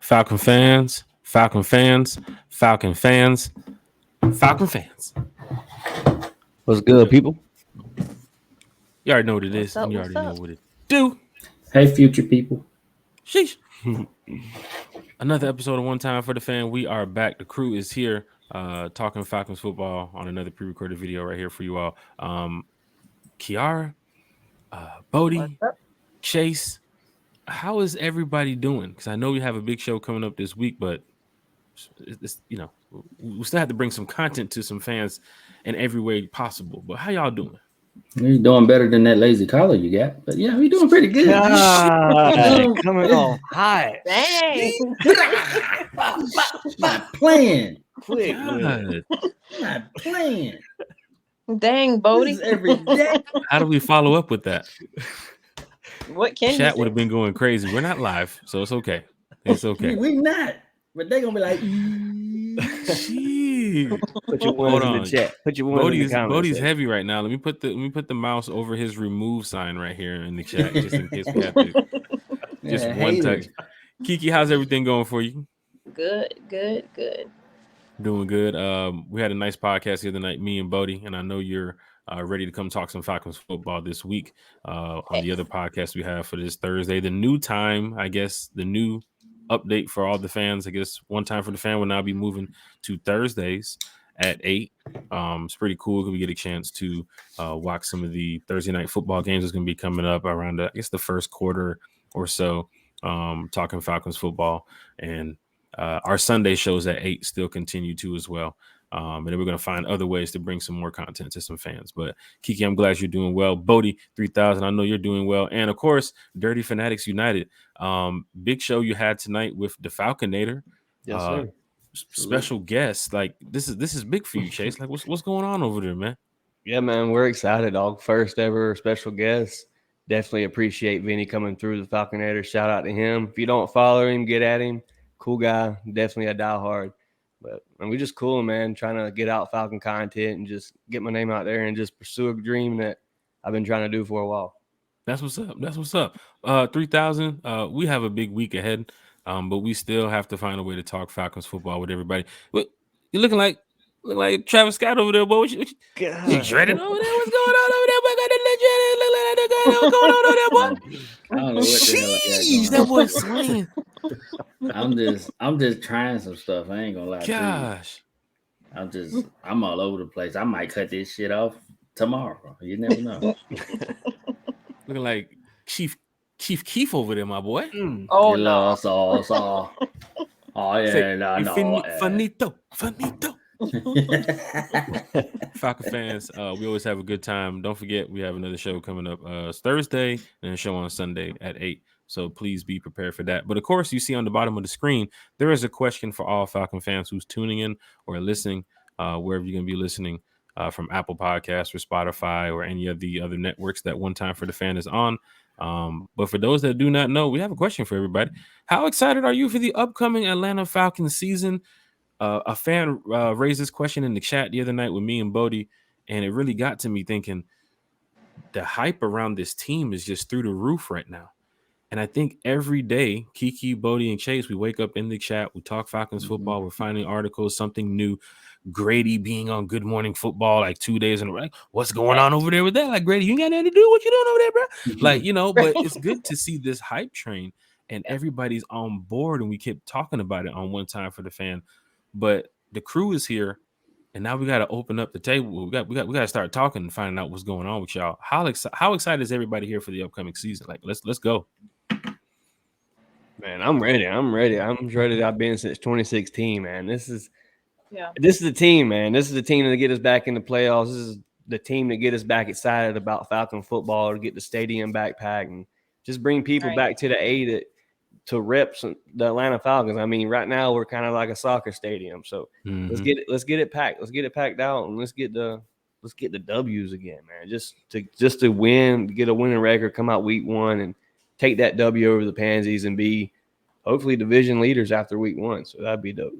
Falcon fans, Falcon fans, Falcon fans, Falcon fans. What's good, people? You already know what it What's is, up, and you what's already know up? what it do. Hey, future people. Sheesh. Another episode of One Time for the Fan. We are back. The crew is here, talking Falcons football on another pre-recorded video right here for you all. Kiara, Bodie, What's up? Chase. How is everybody doing? Because I know we have a big show coming up this week, but it's, we still have to bring some content to some fans in every way possible. But how y'all doing? You're doing better than that lazy collar you got. But yeah, we're doing pretty good. God, coming off hot. Dang. Not playing. Quick. God. Not playing. Dang, This Bodie. is every day. How do we follow up with that? What can Chat you would say? have been going crazy. We're not live, so it's okay. It's okay. We not. But they gonna be like, Gee. Put your Hold ones in on. the chat. Put your ones in the comments. Bodie's heavy right now. Let me put the mouse over his remove sign right here in the chat, just in case we have to. Just yeah, one haters. touch. Kiki, how's everything going for you? Good. Doing good. We had a nice podcast the other night, me and Bodie, and I know you're ready to come talk some Falcons football this week on the other podcast we have for this Thursday. The new time, I guess, the new update for all the fans. I guess One Time for the Fan will now be moving to Thursdays at 8. It's pretty cool because we get a chance to watch some of the Thursday night football games that's going to be coming up around, I guess, the first quarter or so, talking Falcons football. And our Sunday shows at 8 still continue to as well. And then we're going to find other ways to bring some more content to some fans. But Kiki, I'm glad you're doing well. Bodie 3000, I know you're doing well. And of course, Dirty Fanatics United. Big show you had tonight with the Falconator. Yes, sir. Special guest. Like this is big for you, Chase. Like what's going on over there, man? Yeah, man, we're excited, dog. First ever special guest. Definitely appreciate Vinny coming through the Falconator. Shout out to him. If you don't follow him, get at him. Cool guy. Definitely a diehard. But we just cool, man, trying to get out Falcon content and just get my name out there and just pursue a dream that I've been trying to do for a while. That's what's up. 3000. We have a big week ahead, but we still have to find a way to talk Falcons football with everybody. What you looking like Travis Scott over there, boy? What you dreading over there? What's going on over there, boy? What's going on over there, boy? I don't know what the hell I Jeez, got that going boy swinging. on. I'm just trying some stuff. I ain't gonna lie. Gosh. To you. I'm all over the place. I might cut this shit off tomorrow. You never know. Looking like Chief Keef over there, my boy. Oh, You no. so. Oh yeah, Say, no. Finito. Falcon fans, we always have a good time. Don't forget, we have another show coming up Thursday and a show on Sunday at 8. So please be prepared for that. But of course, you see on the bottom of the screen, there is a question for all Falcon fans who's tuning in or listening, wherever you're going to be listening, from Apple Podcasts or Spotify or any of the other networks that One Time for the Fan is on. But for those that do not know, we have a question for everybody. How excited are you for the upcoming Atlanta Falcons season? A fan raised this question in the chat the other night with me and Bodie, and it really got to me thinking the hype around this team is just through the roof right now. And I think every day, Kiki, Bodie, and Chase, we wake up in the chat, we talk Falcons football, we're finding articles, something new. Grady being on Good Morning Football like 2 days in a row. Like, what's going on over there with that? Like, Grady, you ain't got nothing to do. What you doing over there, bro? Like, but it's good to see this hype train and everybody's on board, and we keep talking about it on One Time for the Fan. But the crew is here, and now we got to open up the table. We got to start talking and finding out what's going on with y'all. How excited is everybody here for the upcoming season? Like, let's go. Man, I'm ready. I'm ready. I've been since 2016, man. This is the team, man. This is the team to get us back in the playoffs. This is the team to get us back excited about Falcon football, to get the stadium backpack and just bring people back to the A to rep the Atlanta Falcons. I mean, right now we're kind of like a soccer stadium. So let's get it packed. Let's get it packed out, and let's get the W's again, man. Just to win, get a winning record, come out week 1 and take that W over the Pansies and be hopefully division leaders after week 1. So that'd be dope.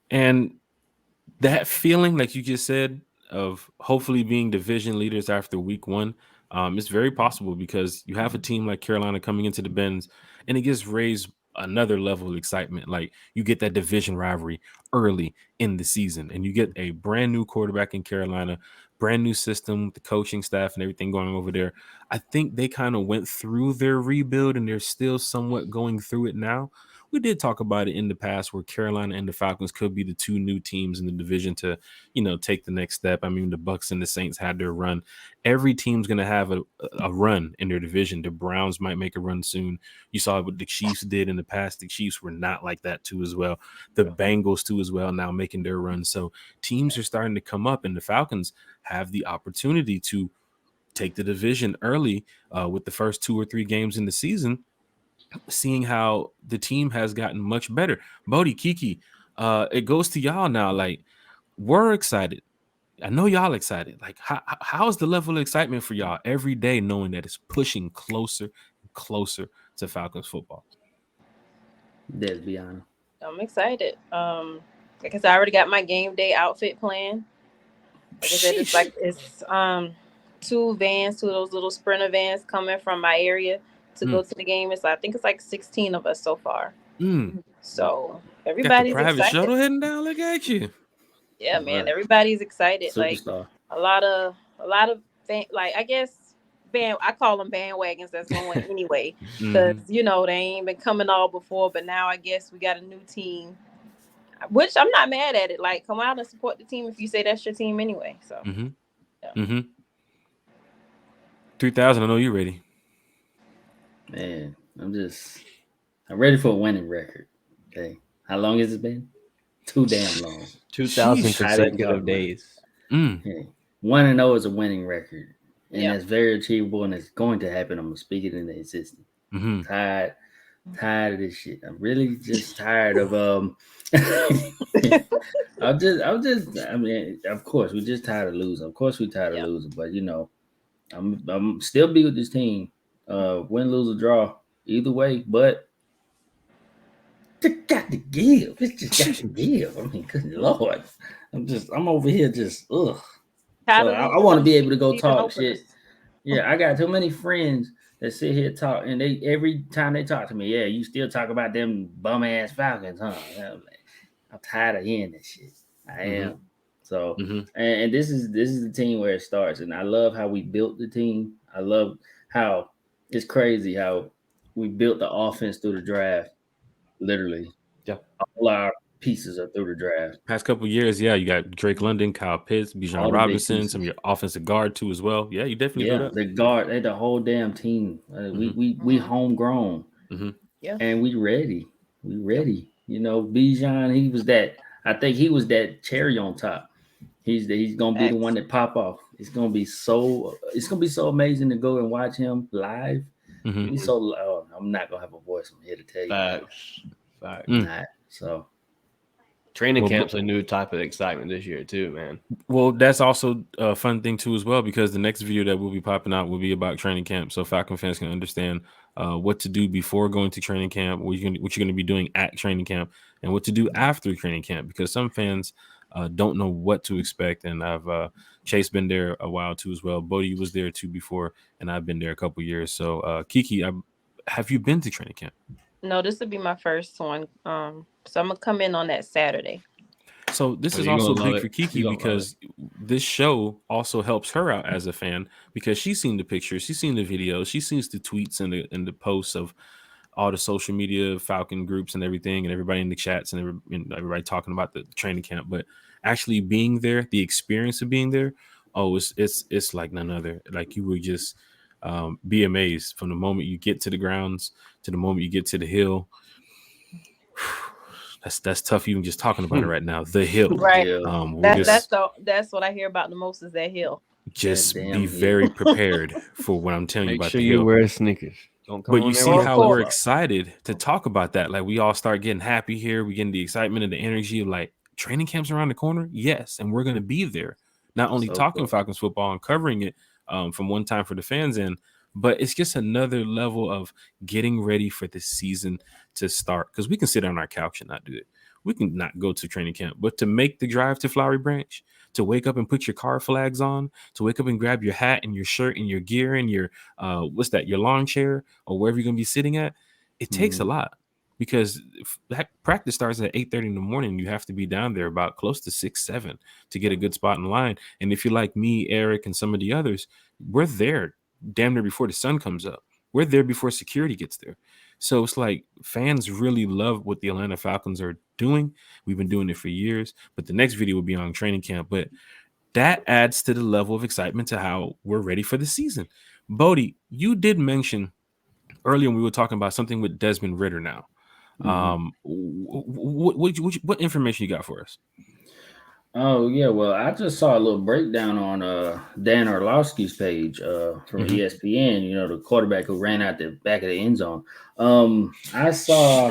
And that feeling, like you just said, of hopefully being division leaders after week 1, it's very possible because you have a team like Carolina coming into the Benz, and it gives Rays another level of excitement. Like you get that division rivalry early in the season, and you get a brand new quarterback in Carolina, brand new system, the coaching staff and everything going over there. I think they kind of went through their rebuild, and they're still somewhat going through it now. We did talk about it in the past where Carolina and the Falcons could be the two new teams in the division to, take the next step. I mean, the Bucks and the Saints had their run. Every team's going to have a run in their division. The Browns might make a run soon. You saw what the Chiefs did in the past. The Chiefs were not like that too as well. The Bengals too as well, now making their run. So teams are starting to come up, and the Falcons have the opportunity to take the division early with the first 2 or 3 games in the season, seeing how the team has gotten much better. Bodie, Kiki, it goes to y'all now. Like, we're excited. I know y'all excited. Like, how's the level of excitement for y'all every day, knowing that it's pushing closer and closer to Falcons football? Let's be honest. I'm excited. Because I already got my game day outfit planned. Like I said, it's 2 vans, 2 of those little Sprinter vans coming from my area to go to the game. I think it's like 16 of us so far. So everybody's got the private excited. shuttle heading down. Look at you. Yeah, man. Everybody's excited. Superstar. Like a lot of like, I guess I call them bandwagons that's going anyway, because they ain't been coming all before, but now I guess we got a new team, which I'm not mad at it. Like, come out and support the team if you say that's your team anyway. So 3000, I know you're ready. Man, I'm ready for a winning record. Okay. How long has it been? Too damn long. 2,000 consecutive days. Okay. 1-0 is a winning record. And that's very achievable, and it's going to happen. I'm going to speak it into existence. Tired of this shit. I'm really just tired of I mean, of course, we're just tired of losing. Of course, we're tired of losing, but I'm still be with this team. Win, lose, or draw, either way, but it got to give. It's just got to give. I mean, good Lord. I'm over here just ugh. So I want to be able to go talk shit. Yeah, I got too many friends that sit here talk, and they every time they talk to me, yeah, you still talk about them bum ass Falcons, huh? I'm tired of hearing that shit. I am. So, and this is the team where it starts, and I love how we built the team. I love how it's crazy how we built the offense through the draft. Literally, all our pieces are through the draft. Past couple of years, you got Drake London, Kyle Pitts, Bijan Robinson, some of your offensive guard too as well. Yeah, you definitely built up. The guard, the whole damn team. We homegrown, and we ready. We ready. Bijan, he was that. I think he was that cherry on top. He's gonna be the one that pop off. It's gonna be so amazing to go and watch him live. He's so I'm not gonna have a voice. I'm here to tell you. Facts. So training camp's a new type of excitement this year too, man. Well, that's also a fun thing too as well, because the next video that will be popping out will be about training camp, so Falcon fans can understand what to do before going to training camp, what you're going to be doing at training camp, and what to do after training camp, because some fans don't know what to expect. And I've Chase been there a while too as well. Bodie was there too before, and I've been there a couple years. So Kiki, have you been to training camp? No, this will be my first one. So I'm gonna come in on that Saturday. So this is also big for Kiki, because this show also helps her out as a fan, because she's seen the pictures, she's seen the videos, she sees the tweets and the posts of all the social media Falcon groups and everything, and everybody in the chats and everybody talking about the training camp. But actually being there, the experience of being there, it's like none other. Like, you would just be amazed from the moment you get to the grounds to the moment you get to the hill. That's tough even just talking about it right now. The hill. Right. That's what I hear about the most, is that hill. Just be very prepared for what I'm telling you about the hill. Make sure you wear sneakers. But you see how we're excited to talk about that. Like, we all start getting happy here. We getting the excitement and the energy of, like, training camp's around the corner. Yes. And we're going to be there, not only talking Falcons football and covering it from one time for the fans in, but it's just another level of getting ready for the season to start. Because we can sit on our couch and not do it. We can not go to training camp, but to make the drive to Flowery Branch, to wake up and put your car flags on, to wake up and grab your hat and your shirt and your gear and your your lawn chair or wherever you're going to be sitting at, it takes a lot. because that practice starts at 8:30 in the morning. You have to be down there about close to 6, 7 to get a good spot in line. And if you're like me, Eric, and some of the others, we're there damn near before the sun comes up. We're there before security gets there. So it's like fans really love what the Atlanta Falcons are doing. We've been doing it for years, but the next video will be on training camp. But that adds to the level of excitement to how we're ready for the season. Bodie, you did mention earlier when we were talking about something with Desmond Ridder now. What information you got for us? Oh yeah, well, I just saw a little breakdown on Dan Orlovsky's page from ESPN. You know, the quarterback who ran out the back of the end zone. I saw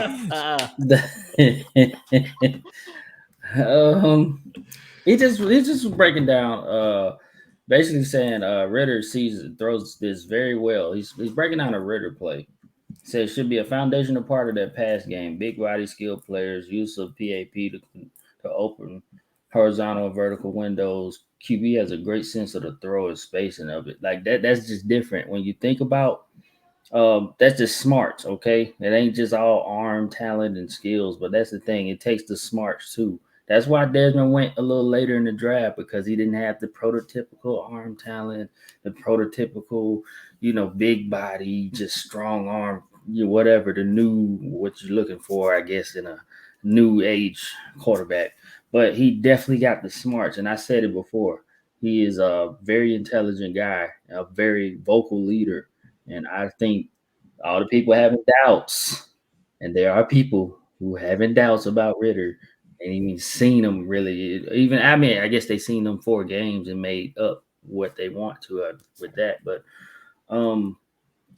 he just was breaking down, basically saying Ridder throws this very well. He's breaking down a Ridder play. Says should be a foundational part of that pass game. Big body skilled players, use of PAP to open horizontal and vertical windows. QB has a great sense of the throw and spacing of it. Like that's just different when you think about. That's just smarts, okay? It ain't just all arm talent and skills, but that's the thing. It takes the smarts too. That's why Desmond went a little later in the draft, because he didn't have the prototypical arm talent, the prototypical, big body, just strong arm, whatever what you're looking for, I guess, in a new age quarterback. But he definitely got the smarts. And I said it before. He is a very intelligent guy, a very vocal leader. And I think all the people having doubts, and there are people who having doubts about Ridder, and even seen him really. I guess they seen them 4 games and made up what they want to with that. But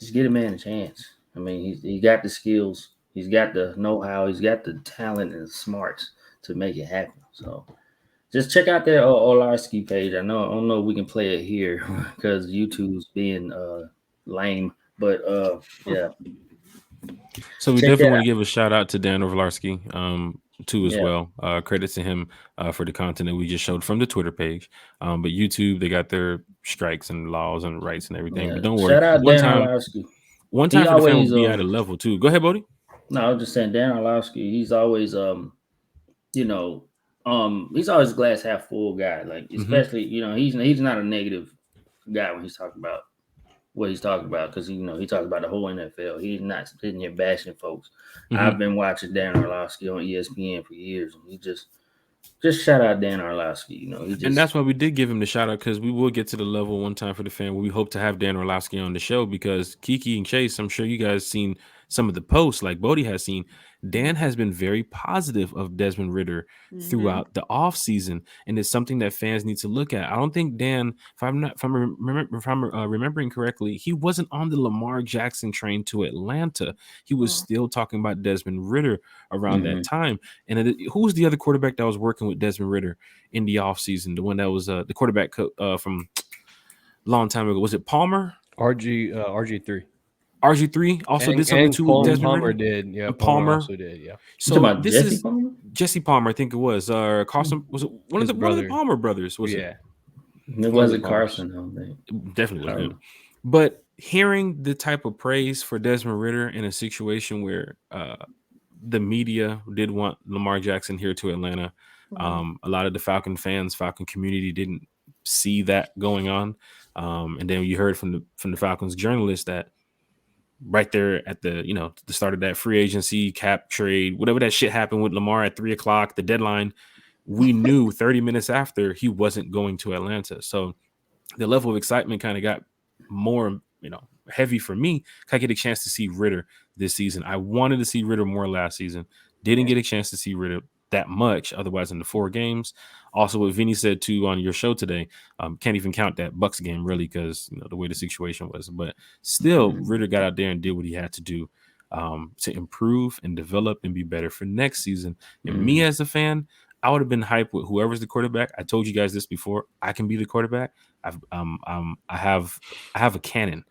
just get a man a chance. I mean, he got the skills, he's got the know-how, he's got the talent and the smarts to make it happen. So just check out their Orlovsky page. I don't know if we can play it here because YouTube's being lame, but yeah. So we definitely want to give a shout out to Dan Orlovsky too as well. Credit to him for the content that we just showed from the Twitter page. But YouTube, they got their strikes and laws and rights and everything. Yeah. But don't worry. Shout out Dan Orlovsky. One time for the fan will be at a level too. Go ahead, Bodie. No, I was just saying Dan Orlovsky, he's always he's always a glass half full guy. Like, especially, he's not a negative guy when he's talking about what he's talking about, because he talks about the whole NFL. He's not sitting here bashing folks. I've been watching Dan Orlovsky on ESPN for years, and he just shout out Dan Orlovsky. And that's why we did give him the shout out, because we will get to the level one time for the fan where we hope to have Dan Orlovsky on the show, because Kiki and Chase, I'm sure you guys seen some of the posts like Bodie has seen. Dan has been very positive of Desmond Ridder throughout the offseason, and it's something that fans need to look at. I don't think Dan, if I'm remembering correctly, he wasn't on the Lamar Jackson train to Atlanta. He was still talking about Desmond Ridder around that time. And who was the other quarterback that was working with Desmond Ridder in the offseason? The one that was the quarterback from a long time ago. Was it Palmer? RG3. RG3 also did something too with Desmond Palmer Ridder. did, yeah. Palmer also did, yeah. So this Jesse is Palmer? Jesse Palmer, I think it was. Carson, was it one of the Palmer brothers? Was it? It wasn't Carson, I don't think. Definitely wasn't him. But hearing the type of praise for Desmond Ridder in a situation where the media did want Lamar Jackson here to Atlanta, a lot of the Falcon fans, Falcon community didn't see that going on. And then you heard from the Falcons journalists that right there at the start of that free agency cap trade, whatever that shit happened with Lamar at 3:00, the deadline, we knew 30 minutes after he wasn't going to Atlanta. So the level of excitement kind of got more, heavy for me. I get a chance to see Ridder this season. I wanted to see Ridder more last season. Didn't get a chance to see Ridder that much otherwise in the 4 games. Also, what Vinny said too on your show today, can't even count that Bucks game really, because the way the situation was. But still, Ridder got out there and did what he had to do to improve and develop and be better for next season. And me as a fan, I would have been hyped with whoever's the quarterback. I told you guys this before. I can be the quarterback. I have a cannon,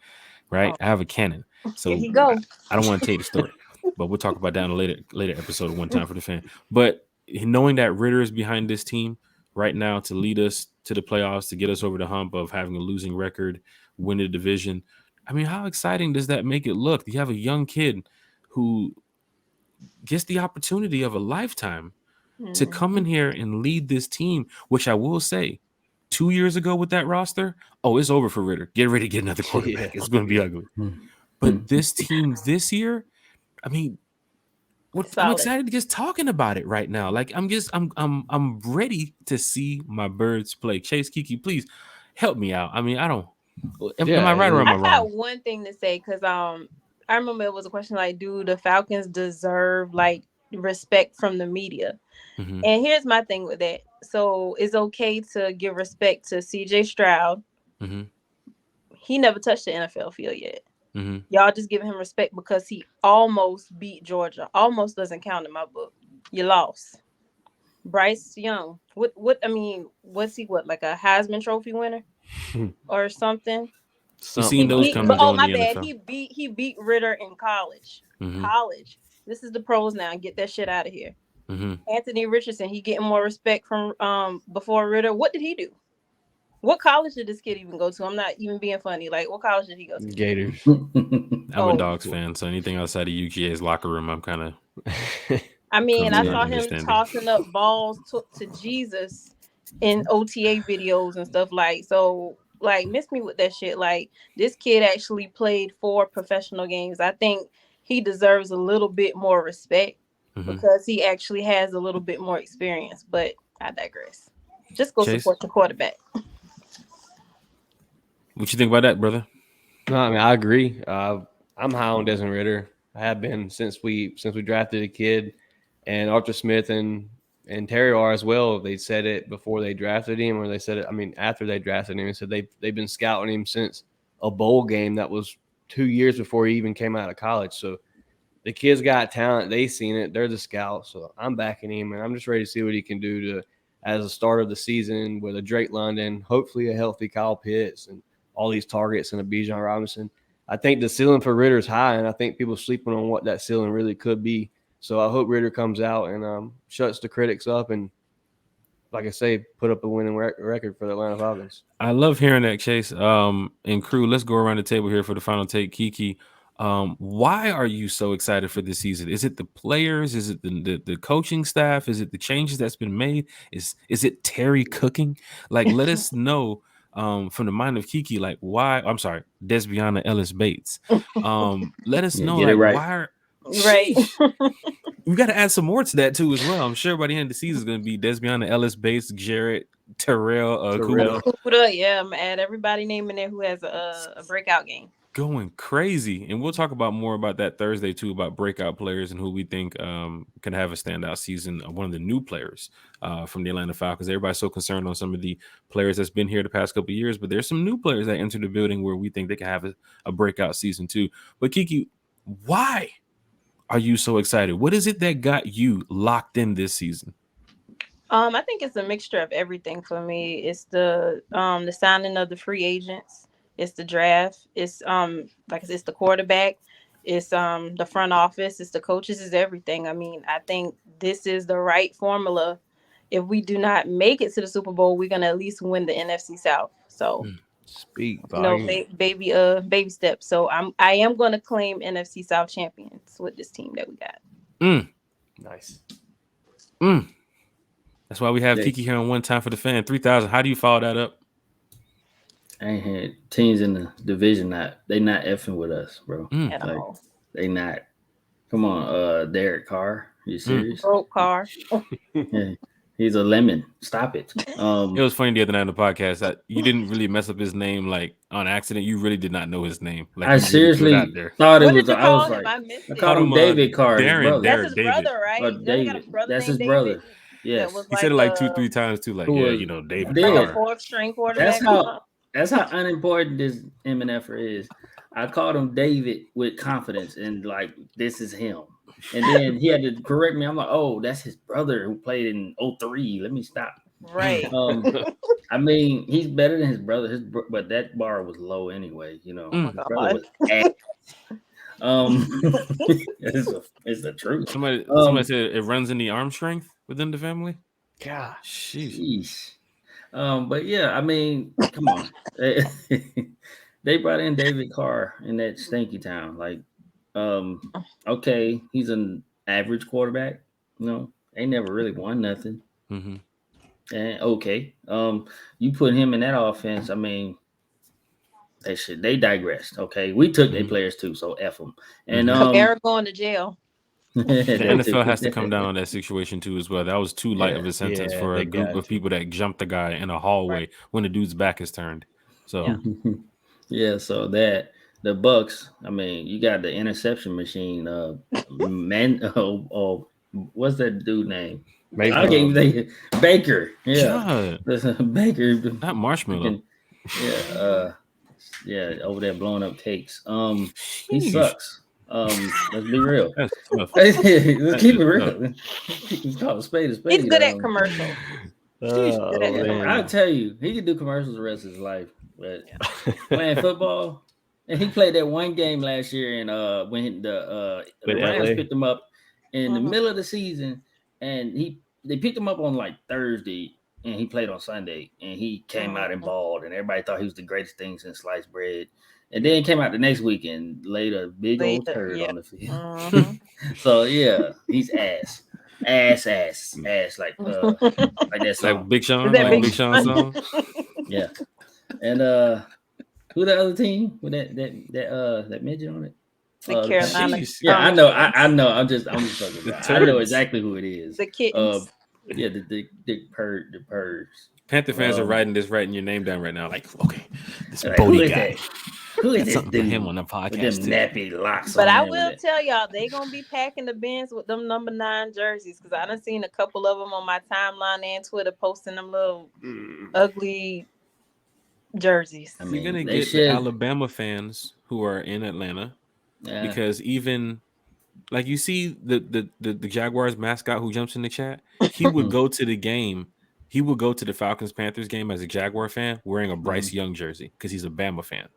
right? I have a cannon. So here you go. I don't want to tell you the story, but we'll talk about that in a later episode of One Time for the Fan. But knowing that Ridder is behind this team right now to lead us to the playoffs, to get us over the hump of having a losing record, win the division. I mean, how exciting does that make it look? You have a young kid who gets the opportunity of a lifetime to come in here and lead this team, which I will say, 2 years ago with that roster, it's over for Ritter. Get ready to get another quarterback. It's going to be ugly. But this team this year, I mean, I'm excited to just talking about it right now. Like I'm ready to see my birds play. Chase, Kiki, please help me out. I mean, I don't. Am I right or am I wrong? I got one thing to say because I remember it was a question like, do the Falcons deserve like respect from the media? Mm-hmm. And here's my thing with that. So it's okay to give respect to CJ Stroud. Mm-hmm. He never touched the NFL field yet. Mm-hmm. Y'all just giving him respect because he almost beat Georgia. Almost doesn't count in my book. You lost. Bryce Young. What I mean, was he like a Heisman Trophy winner or something? You seen those come and go in the NFL. He beat Ritter in college. Mm-hmm. College. This is the pros now. Get that shit out of here. Mm-hmm. Anthony Richardson, he getting more respect from before Ritter. What did he do? What college did this kid even go to? I'm not even being funny. Like, what college did he go to? Gators. I'm a Dogs fan, so anything outside of UGA's locker room, I'm kind of. I mean, I saw him tossing up balls to Jesus in OTA videos and stuff like. So, like, miss me with that shit. Like, this kid actually played 4 professional games. I think he deserves a little bit more respect because he actually has a little bit more experience. But I digress. Just go Chase? support the quarterback. What you think about that, brother? No, I mean, I agree. I'm high on Desmond Ritter. I have been since we drafted a kid, and Arthur Smith and Terry are as well. They said it before they drafted him, or they said it. I mean, after they drafted him, and said they've been scouting him since a bowl game that was 2 years before he even came out of college. So the kid's got talent. They've seen it. They're the scouts. So I'm backing him, and I'm just ready to see what he can do as a start of the season with a Drake London, hopefully a healthy Kyle Pitts, and all these targets and a Bijan Robinson. I think the ceiling for Ritter is high, and I think people sleeping on what that ceiling really could be. So I hope Ritter comes out and shuts the critics up and, like I say, put up a winning record for the Atlanta Falcons. I love hearing that, Chase. And crew, let's go around the table here for the final take. Kiki, why are you so excited for this season? Is it the players? Is it the coaching staff? Is it the changes that's been made? Is it Terry cooking? Like, let us know. From the mind of Kiki, like why? I'm sorry, Desbiana Ellis Bates. Let us know, like right. why? Right. We got to add some more to that too, as well. I'm sure by the end of the season is going to be Desbiana Ellis Bates, Jarrett, Terrell, Kuda. Yeah, I'm gonna add everybody name in there who has a breakout game. Going crazy, and we'll talk about more about that Thursday too, about breakout players and who we think can have a standout season. One of the new players from the Atlanta Falcons. Everybody's so concerned on some of the players that's been here the past couple of years, but there's some new players that entered the building where we think they can have a breakout season too. But Kiki, why are you so excited? What is it that got you locked in this season? I think it's a mixture of everything for me. It's the signing of the free agents. It's the draft. It's like I said, it's the quarterback. It's the front office. It's the coaches. It's everything. I mean, I think this is the right formula. If we do not make it to the Super Bowl, we're gonna at least win the NFC South. So, baby steps. So I am gonna claim NFC South champions with this team that we got. Nice. That's why we have Kiki here on One Time for the Fan. 3,000. How do you follow that up? I ain't had teams in the division they not effing with us, bro. At all. They not. Come on, Derek Carr. Are you serious? Broke Carr. Yeah, he's a lemon. Stop it. It was funny the other night on the podcast that you didn't really mess up his name like on accident. You really did not know his name. Like I seriously thought it was. I was like, I called him David Carr. That's his brother, right? David. That's his brother. Yes, he said it like 2-3 times too. Like, David Carr. Fourth string quarterback. That's how unimportant this MNF is. I called him David with confidence and like this is him. And then he had to correct me. I'm like, oh, that's his brother who played in 2003. Let me stop. Right. I mean, he's better than his brother. But that bar was low anyway. His brother was ass. It's the truth. Somebody said it runs in the arm strength within the family. Gosh, sheesh. But yeah, I mean, come on. They brought in David Carr in that stinky town. Like, okay, he's an average quarterback. They never really won nothing. Mm-hmm. And okay, you put him in that offense. I mean, they digressed. Okay, we took their players too, so F them. And Kamara going to jail. The NFL has to come down on that situation too as well. That was too light of a sentence for a group of people that jumped the guy in a hallway when the dude's back is turned. So so that the Bucks. I mean, you got the interception machine. What's that dude name? Baker. I can't even think. Baker. Yeah, God. Baker. Not Marshmallow. Over there blowing up cakes. He sucks. Let's be real. That's tough. Let's keep it real. He's called a spade. He's good at commercials. I'll tell you, he could do commercials the rest of his life. But playing football, and he played that one game last year, and when the Rams picked him up in the middle of the season, and they picked him up on like Thursday, and he played on Sunday, and he came out and balled, and everybody thought he was the greatest thing since sliced bread. And then came out the next week and laid a big old turd on the field. So he's ass like that song. Like Big Sean, like Big Sean song. Yeah. And who the other team with that midget on it? The Carolina. Yeah, I know. I'm just talking about. I know exactly who it is. The kittens. The purrs. Panther fans are writing your name down right now. Like, okay, this Bodie guy. Who is this dude? Him on the podcast. With them nappy locks. But I will tell y'all, they gonna be packing the bins with them number 9 jerseys because I done seen a couple of them on my timeline and Twitter posting them little ugly jerseys. I mean, you're gonna get the Alabama fans who are in Atlanta because even like you see the Jaguars mascot who jumps in the chat, he would go to the game. He would go to the Falcons Panthers game as a Jaguar fan wearing a Bryce Young jersey because he's a Bama fan.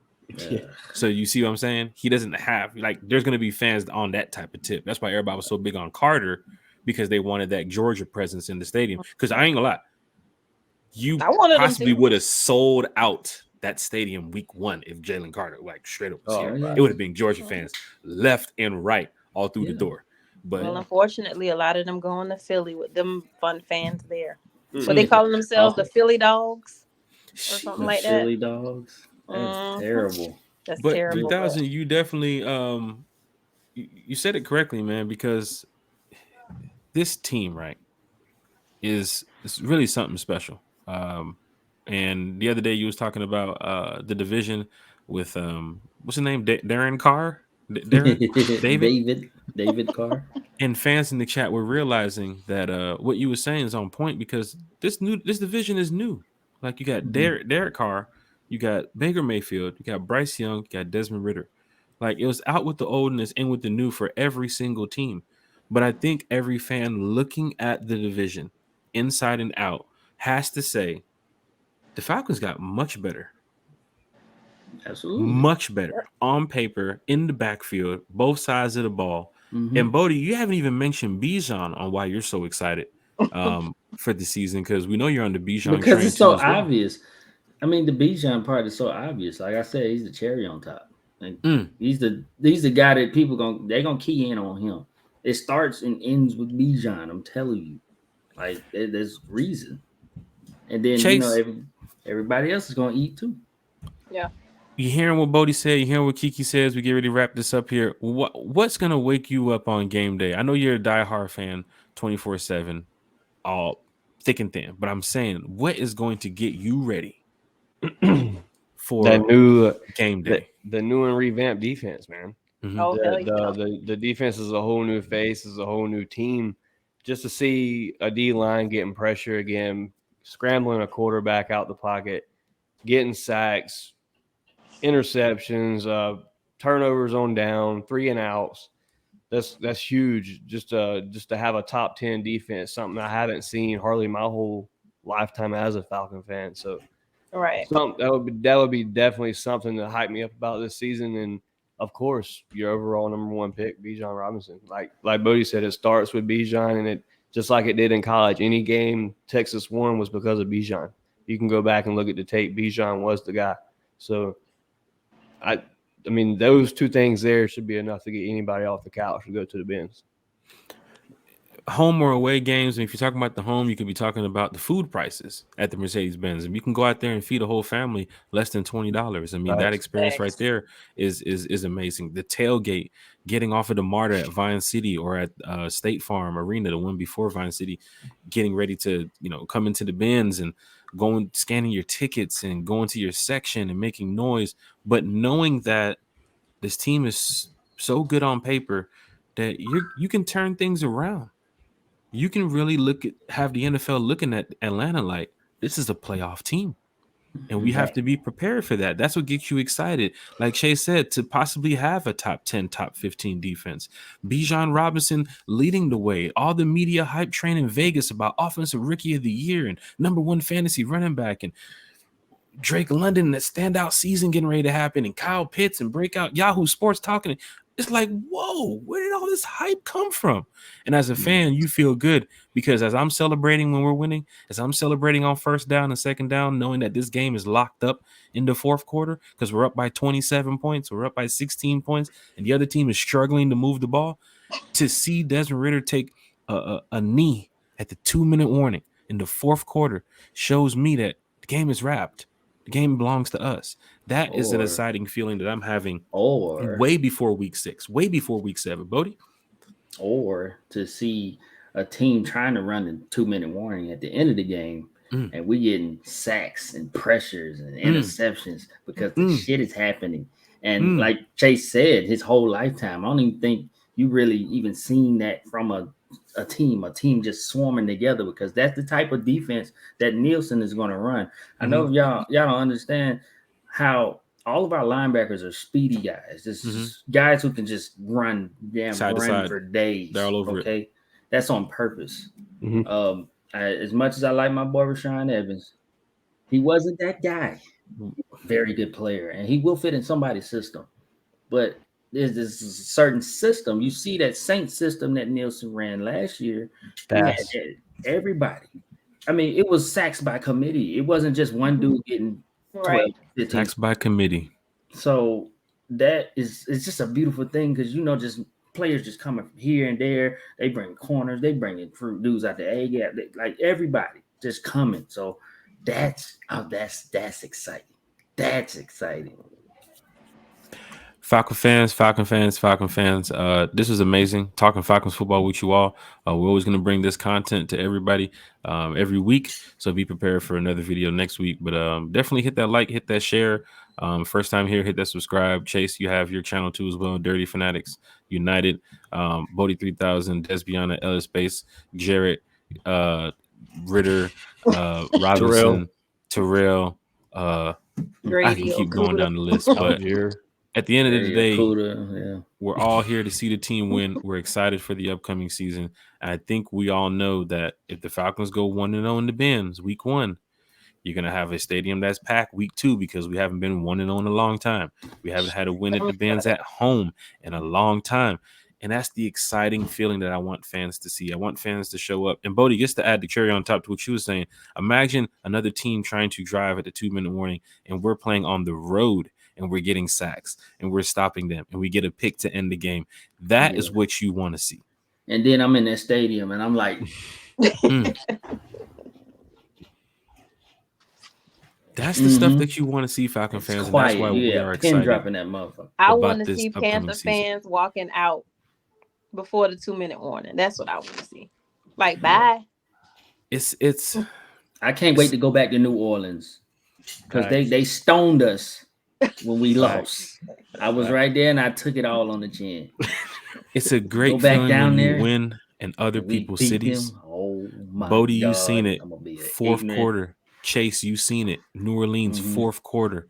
Yeah. So you see what I'm saying? He doesn't have there's going to be fans on that type of tip. That's why everybody was so big on Carter because they wanted that Georgia presence in the stadium. Because I ain't gonna lie, you possibly would have sold out that stadium week 1 if Jalen Carter straight up was here. It would have been Georgia fans left and right all through the door. But unfortunately, a lot of them going to Philly with them fun fans there. So they calling themselves the Philly Dogs or something like that. Philly Dogs. That's terrible. That's terrible. 3000, you definitely you said it correctly, man, because this team, right, is really something special. And the other day you was talking about the division with what's his name? Darren Carr? David Carr. And fans in the chat were realizing that what you were saying is on point because this division is new. Like you got Derek Carr, you got Baker Mayfield, you got Bryce Young, you got Desmond Ridder. Like it was out with the old and it's in with the new for every single team. But I think every fan looking at the division inside and out has to say the Falcons got much better. Absolutely. Much better on paper, in the backfield, both sides of the ball. And Bodie, you haven't even mentioned Bijan on why you're so excited for the season because we know you're on the Bijan because train it's so obvious. I mean, the Bijan part is so obvious. Like I said, he's the cherry on top. Like, he's the guy that people they're gonna key in on him. It starts and ends with Bijan. I'm telling you, like there's reason. And then Chase, everybody else is gonna eat too. Yeah. You hearing what Bodie said? You hearing what Kiki says? We get ready to wrap this up here. What's gonna wake you up on game day? I know you're a diehard fan, 24/7, all thick and thin. But I'm saying, what is going to get you ready for that new game day? The new and revamped defense, man. Oh, the defense is a whole new face, is a whole new team. Just to see a D line getting pressure again, scrambling a quarterback out the pocket, getting sacks, interceptions, turnovers on down, 3 and outs. That's huge. Just to have a top 10 defense, something I haven't seen hardly my whole lifetime as a Falcon fan. So, right, that would be definitely something to hype me up about this season. And of course, your overall number 1 pick, Bijan Robinson. Like Bodie said, it starts with Bijan, and it just like it did in college. Any game Texas won was because of Bijan. You can go back and look at the tape. Bijan was the guy. So, I mean, those 2 things there should be enough to get anybody off the couch to go to the bins. home or away games, and if you're talking about the home, you could be talking about the food prices at the Mercedes-Benz, and you can go out there and feed a whole family less than $20. I mean, that experience right there is amazing. The tailgate, getting off of the MARTA at Vine City or at State Farm Arena, the one before Vine City, getting ready to come into the bins and going scanning your tickets and going to your section and making noise, but knowing that this team is so good on paper that you can turn things around. You can really have the NFL looking at Atlanta like this is a playoff team. And we have to be prepared for that. That's what gets you excited. Like Shay said, to possibly have a top 10, top 15 defense. Bijan Robinson leading the way. All the media hype train in Vegas about offensive rookie of the year and #1 fantasy running back. And Drake London, that standout season getting ready to happen. And Kyle Pitts and breakout Yahoo Sports talking. It's like, whoa, where did all this hype come from? And as a fan, you feel good because as I'm celebrating when we're winning, as I'm celebrating on first down and second down, knowing that this game is locked up in the fourth quarter because we're up by 27 points, we're up by 16 points, and the other team is struggling to move the ball, to see Desmond Ridder take a knee at the 2-minute warning in the fourth quarter shows me that the game is wrapped. The game belongs to us. That is an exciting feeling that I'm having way before week 6, way before week 7. Bodie? Or to see a team trying to run the 2-minute warning at the end of the game, and we getting sacks and pressures and interceptions because the shit is happening. And like Chase said, his whole lifetime, I don't even think you really even seen that from a team just swarming together, because that's the type of defense that Nielsen is going to run. I know y'all don't understand how all of our linebackers are speedy guys, just guys who can just run for days. They're all over it. That's on purpose. As much as I like my boy Rashawn Evans, he wasn't that guy. Very good player, and he will fit in somebody's system. But there's this certain system. You see that Saints system that Nielsen ran last year. Everybody. I mean, it was sacks by committee. It wasn't just one dude getting 12, 15. Sacks by committee. So it's just a beautiful thing because just players just coming from here and there. They bring corners. They bring in dudes out the A gap. Like everybody just coming. So that's exciting. That's exciting. Falcon fans. This was amazing talking Falcons football with you all. We're always going to bring this content to everybody every week. So be prepared for another video next week. But definitely hit that like, hit that share. First time here, hit that subscribe. Chase, you have your channel too as well. Dirty Fanatics United, Bodie 3000, Desbiana, Ellis Base, Jarrett, Ritter, Robinson, Terrell. I can keep going down the list, but at the end of the day, we're all here to see the team win. We're excited for the upcoming season. And I think we all know that if the Falcons go 1-0 in the Benz week 1, you're going to have a stadium that's packed week 2 because we haven't been 1-0 in a long time. We haven't had a win at the Benz at home in a long time. And that's the exciting feeling that I want fans to see. I want fans to show up. And Bodie, just to add the cherry on top to what you were saying, imagine another team trying to drive at the 2-minute warning, and we're playing on the road, and we're getting sacks, and we're stopping them, and we get a pick to end the game. That is what you want to see. And then I'm in that stadium, and I'm like, that's the stuff that you want to see, Falcon fans. And that's why we are excited. Dropping that motherfucker. I want to see Panther fans walking out before the 2-minute warning. That's what I want to see. Like, bye. It's. I can't wait to go back to New Orleans because they stoned us when we lost. I was right there and I took it all on the chin. It's a great feeling when you win in other people's cities. Oh my Bodie, God. you seen it. Fourth quarter. Chase, you seen it. New Orleans, fourth quarter.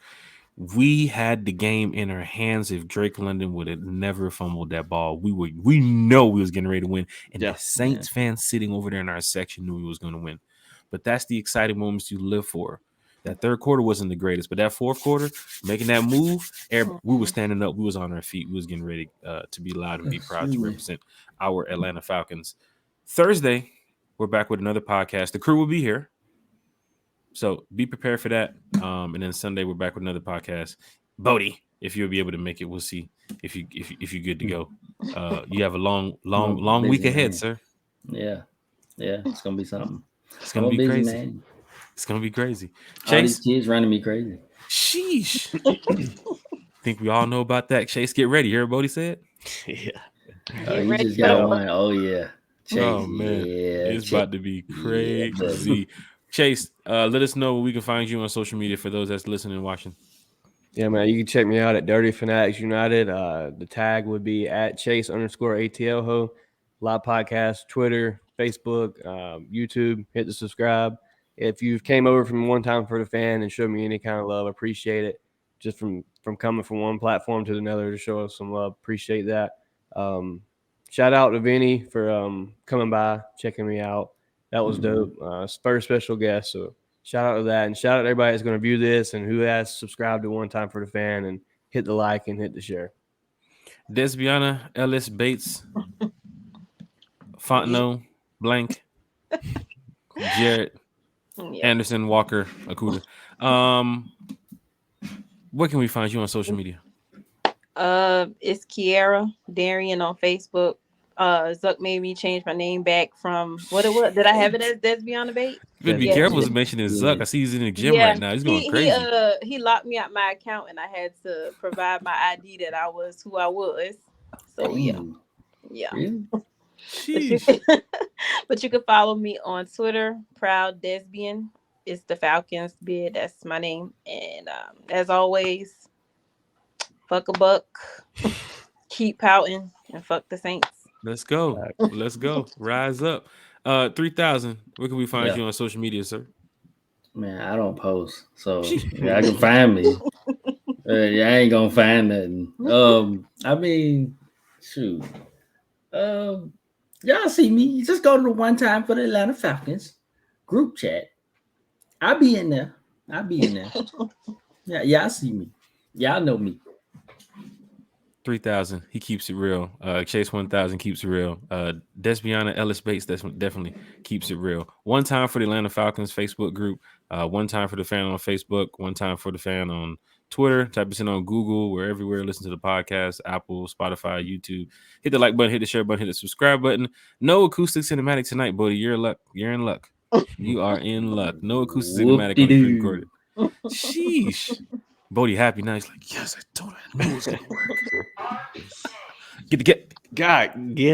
We had the game in our hands. If Drake London would have never fumbled that ball, we know we was getting ready to win. And the Saints fans sitting over there in our section knew we was going to win. But that's the exciting moments you live for. That third quarter wasn't the greatest, but that fourth quarter, making that move, we were standing up. We was on our feet. We was getting ready to be loud and be proud to represent our Atlanta Falcons. Thursday, we're back with another podcast. The crew will be here. So be prepared for that. And then Sunday, we're back with another podcast. Bodie, if you'll be able to make it, we'll see if you're good to go. You have a long week ahead, sir. Yeah, it's gonna be something. It's I'm gonna a be busy crazy. man. It's gonna be crazy. All these Chase, kids running me crazy. sheesh. Think we all know about that. Chase, get ready. Everybody said. Yeah. Get You ready just for the got one. Oh yeah, Chase. Oh man, Yeah, it's Chase. about to be Yeah, buddy. crazy. Chase, let us know where we can find you on social media for those that's listening and watching. Yeah, man. You can check me out at Dirty Fanatics United. The tag would be at Chase_ATLHO. Live podcast, Twitter, Facebook, YouTube. Hit the subscribe. If you came over from One Time for the Fan and showed me any kind of love, appreciate it. Just from coming from one platform to another to show us some love, appreciate that. Shout out to Vinny for coming by, checking me out. That was dope. Very special guest. So shout out to that, and shout out to everybody that's going to view this and who has subscribed to One Time for the Fan and hit the like and hit the share. Desbiana Ellis Bates, Fontenot, Blank, Jarrett, yeah. Anderson, Walker, Akuda. Where can we find you on social media? It's Kiara Darian on Facebook. Zuck made me change my name back from what it was. Did I have it as Desbiana Bates? Be Yeah. careful with mentioning Zuck. I see he's in the gym right now. He's going crazy. He locked me out my account, and I had to provide my ID that I was who I was. So yeah. Really? But you can follow me on Twitter, Proud Desbian. It's the Falcons bid. That's my name. And as always, fuck a buck, keep pouting, and fuck the Saints. Let's go. Let's go. Rise up. 3000. Where can we find you on social media, sir? Man, I don't post, so I can find me. I ain't gonna find nothing. I mean, shoot. Y'all see me? Just go to the One Time for the Atlanta Falcons group chat. I'll be in there. Yeah, y'all see me. Y'all know me. 3000. He keeps it real. Chase 1000 keeps it real. Desbiana Ellis Bates definitely keeps it real. One Time for the Atlanta Falcons Facebook group. One Time for the Fan on Facebook. One Time for the Fan on Twitter. Type us in on Google. We're everywhere. Listen to the podcast. Apple, Spotify, YouTube. Hit the like button. Hit the share button. Hit the subscribe button. No acoustic cinematic tonight, buddy. You're in luck. You're in luck. You are in luck. No acoustic cinematic on the pre-recorded. Sheesh. Bodie happy now. He's like, yes, I told her it was gonna work. Get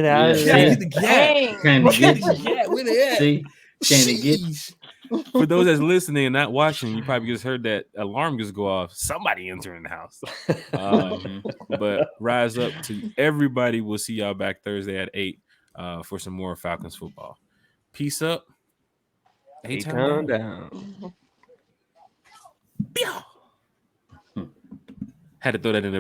out of Yeah, here. get the gap. Where they at? See, Sheesh. For those that's listening and not watching, you probably just heard that alarm just go off. Somebody entering the house. But rise up to everybody. We'll see y'all back Thursday at 8 for some more Falcons football. Peace up. A-Town down. Had to throw that in there.